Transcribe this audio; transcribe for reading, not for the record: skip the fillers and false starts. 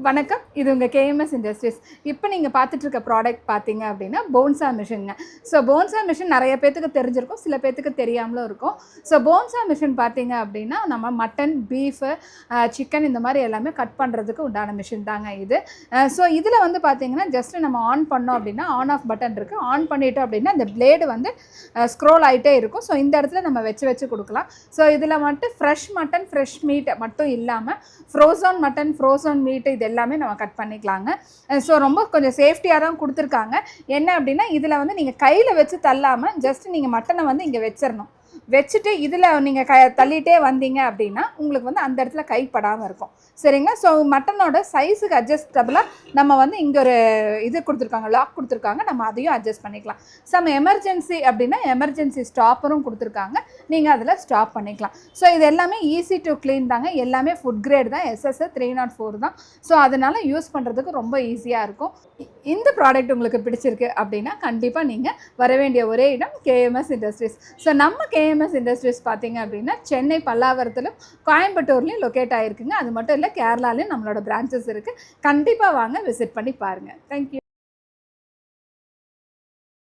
வணக்கம். இது உங்கள் கேஎம்எஸ் இண்டஸ்ட்ரீஸ். இப்போ நீங்கள் பார்த்துட்டு இருக்க ப்ராடக்ட் பார்த்தீங்க அப்படின்னா போன்சா மிஷின்ங்க. ஸோ போன்சா மிஷின் நிறைய பேத்துக்கு தெரிஞ்சிருக்கும், சில பேத்துக்கு தெரியாமலும் இருக்கும். ஸோ போன்சா மிஷின் பார்த்தீங்க அப்படின்னா நம்ம மட்டன், பீஃபு, சிக்கன் இந்த மாதிரி எல்லாமே கட் பண்ணுறதுக்கு உண்டான மிஷின் தாங்க இது. ஸோ இதில் வந்து பார்த்தீங்கன்னா ஜஸ்ட்டு நம்ம ஆன் பண்ணோம் அப்படின்னா ஆன் ஆஃப் பட்டன் இருக்குது. ஆன் பண்ணிட்டோம் அப்படின்னா இந்த பிளேடு வந்து ஸ்க்ரோல் ஆகிட்டே இருக்கும். ஸோ இந்த இடத்துல நம்ம வச்சு கொடுக்கலாம். ஸோ இதில் மட்டும் ஃப்ரெஷ் மட்டன், ஃப்ரெஷ் மீட் மட்டும் இல்லாமல் ஃப்ரோசன் மட்டன், ஃப்ரோசன் மீட்டு இது எல்லாமே நம்ம கட் பண்ணிக்கலாங்க. ஸோ ரொம்ப கொஞ்சம் சேஃப்டியாக தான் கொடுத்துருக்காங்க. என்ன அப்படின்னா இதில் வந்து நீங்கள் கையில் வச்சு தள்ளாமல் ஜஸ்ட் நீங்கள் மட்டனை வந்து இங்கே வச்சிடணும். வச்சுட்டு இதில் நீங்கள் தள்ளிகிட்டே வந்தீங்க அப்படின்னா உங்களுக்கு வந்து அந்த இடத்துல கைப்படாமல் இருக்கும். சரிங்களா? ஸோ மட்டனோட சைஸுக்கு அட்ஜஸ்டபுளாக நம்ம வந்து இங்கே ஒரு இது கொடுத்துருக்காங்க, லாக் கொடுத்துருக்காங்க. நம்ம அதையும் அட்ஜஸ்ட் பண்ணிக்கலாம். சம் எமர்ஜென்சி அப்படின்னா எமர்ஜென்சி ஸ்டாப்பரும் கொடுத்துருக்காங்க. நீங்கள் அதில் ஸ்டாப் பண்ணிக்கலாம். ஸோ இது எல்லாமே ஈஸி டு க்ளீன் தாங்க. எல்லாமே ஃபுட் கிரேட் தான், SSS 304 தான். ஸோ அதனால் யூஸ் பண்ணுறதுக்கு ரொம்ப ஈஸியாக இருக்கும். இந்த ப்ராடக்ட் உங்களுக்கு பிடிச்சிருக்கு அப்படின்னா கண்டிப்பாக நீங்கள் வர வேண்டிய ஒரே இடம் KMS இண்டஸ்ட்ரீஸ். ஸோ நம்ம KMS இண்டஸ்ட்ரீஸ் பார்த்தீங்க அப்படின்னா சென்னை பல்லாவரத்திலும் கோயம்புத்தூர்லேயும் லொக்கேட் ஆகிருக்குங்க. அது மட்டும் இல்லை, கேரளாலையும் நம்மளோட பிரான்ச்சஸ் இருக்குது. கண்டிப்பாக வாங்க, விசிட் பண்ணி பாருங்கள். தேங்க்யூ.